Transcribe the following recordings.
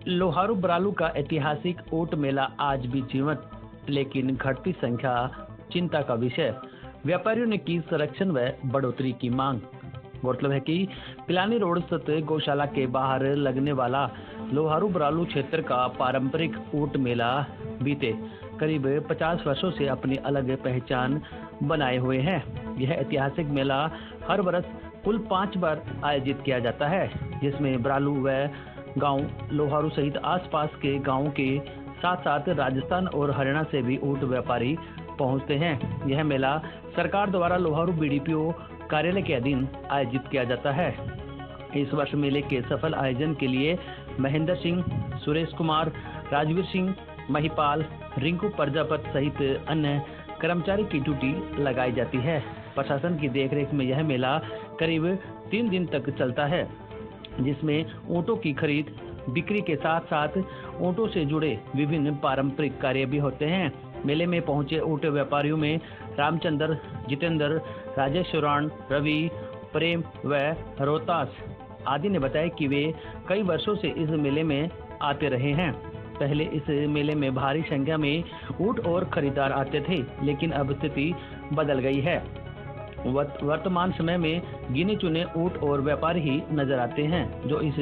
लोहारू बरालू का ऐतिहासिक ऊंट मेला आज भी जीवंत, लेकिन घटती संख्या चिंता का विषय। व्यापारियों ने की संरक्षण व बढ़ोतरी की मांग। गौरतलब है कि पिलानी रोड स्थित गौशाला के बाहर लगने वाला लोहारू बरालू क्षेत्र का पारंपरिक ऊंट मेला बीते करीब 50 वर्षों से अपनी अलग पहचान बनाए हुए है। यह ऐतिहासिक मेला हर वर्ष कुल 5 बार आयोजित किया जाता है, जिसमें बरालू व गांव लोहारू सहित आसपास के गांवों के साथ साथ राजस्थान और हरियाणा से भी ऊंट व्यापारी पहुंचते हैं। यह मेला सरकार द्वारा लोहारू बीडीपीओ कार्यालय के अधीन आयोजित किया जाता है। इस वर्ष मेले के सफल आयोजन के लिए महेंद्र सिंह, सुरेश कुमार, राजवीर सिंह, महिपाल, रिंकू प्रजापत सहित अन्य कर्मचारी की ड्यूटी लगाई जाती है। प्रशासन की देखरेख में यह मेला करीब 3 दिन तक चलता है, जिसमें ऊँटों की खरीद बिक्री के साथ साथ ऊँटों से जुड़े विभिन्न पारंपरिक कार्य भी होते हैं। मेले में पहुंचे ऊँट व्यापारियों में रामचंद्र, जितेंद्र, राजेश चौरान, रवि, प्रेम व रोहतास आदि ने बताया कि वे कई वर्षों से इस मेले में आते रहे हैं। पहले इस मेले में भारी संख्या में ऊँट और खरीदार आते थे, लेकिन अब स्थिति बदल गई है। वर्तमान समय में गिने चुने ऊँट और व्यापारी ही नजर आते हैं, जो इस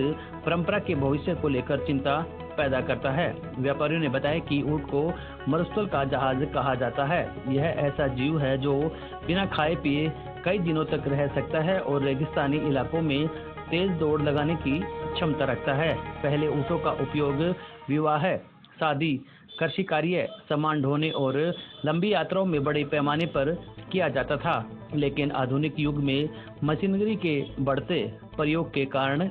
परंपरा के भविष्य को लेकर चिंता पैदा करता है। व्यापारियों ने बताया कि ऊँट को मरुस्थल का जहाज कहा जाता है। यह ऐसा जीव है जो बिना खाए पिए कई दिनों तक रह सकता है और रेगिस्तानी इलाकों में तेज दौड़ लगाने की क्षमता रखता है। पहले ऊँटों का उपयोग विवाह, शादी, कृषि कार्य, सामान ढोने और लंबी यात्राओं में बड़े पैमाने पर किया जाता था, लेकिन आधुनिक युग में मशीनरी के बढ़ते प्रयोग के कारण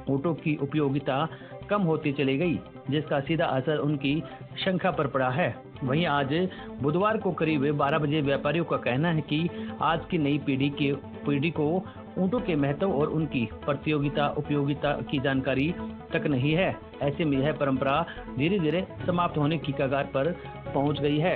ऊँटों की उपयोगिता कम होती चली गई, जिसका सीधा असर उनकी संख्या पर पड़ा है। वहीं आज बुधवार को करीब 12 बजे व्यापारियों का कहना है कि आज की नई पीढ़ी को ऊँटों के महत्व और उनकी प्रतियोगिता उपयोगिता की जानकारी तक नहीं है। ऐसे में यह परंपरा धीरे धीरे समाप्त होने की कगार पर पहुंच गई है।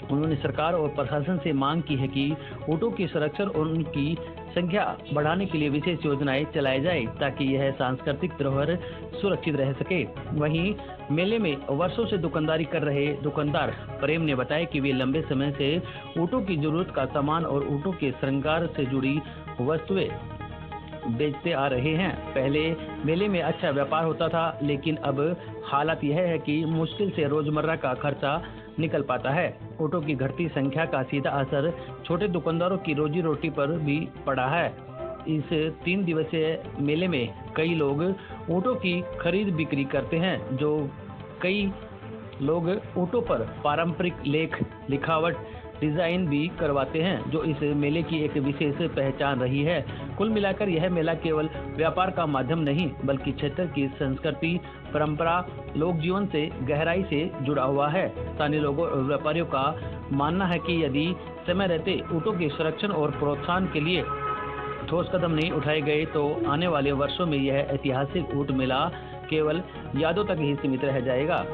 उन्होंने सरकार और प्रशासन से मांग की है कि ऊँटों के संरक्षण और उनकी संख्या बढ़ाने के लिए विशेष योजनाएं चलाई जाए, ताकि यह सांस्कृतिक धरोहर सुरक्षित रह सके। वहीं मेले में वर्षों से दुकानदारी कर रहे दुकानदार प्रेम ने बताया कि वे लंबे समय से ऊँटों की जरूरत का सामान और ऊँटों के श्रृंगार से जुड़ी वस्तुएं बेचते आ रहे हैं। पहले मेले में अच्छा व्यापार होता था, लेकिन अब हालत यह है कि मुश्किल से रोजमर्रा का खर्चा निकल पाता है। ऊँटों की घटती संख्या का सीधा असर छोटे दुकानदारों की रोजी रोटी पर भी पड़ा है। इस 3 दिवसीय मेले में कई लोग ऊँटों की खरीद बिक्री करते हैं, जो कई लोग ऊँटों पर पारंपरिक लिखावट डिजाइन भी करवाते हैं, जो इस मेले की एक विशेष पहचान रही है। कुल मिलाकर यह मेला केवल व्यापार का माध्यम नहीं, बल्कि क्षेत्र की संस्कृति, परंपरा, लोक जीवन से गहराई से जुड़ा हुआ है। स्थानीय लोगों और व्यापारियों का मानना है कि यदि समय रहते ऊँटों के संरक्षण और प्रोत्साहन के लिए ठोस कदम नहीं उठाए गए, तो आने वाले वर्षों में यह ऐतिहासिक ऊँट मेला केवल यादों तक ही सीमित रह जाएगा।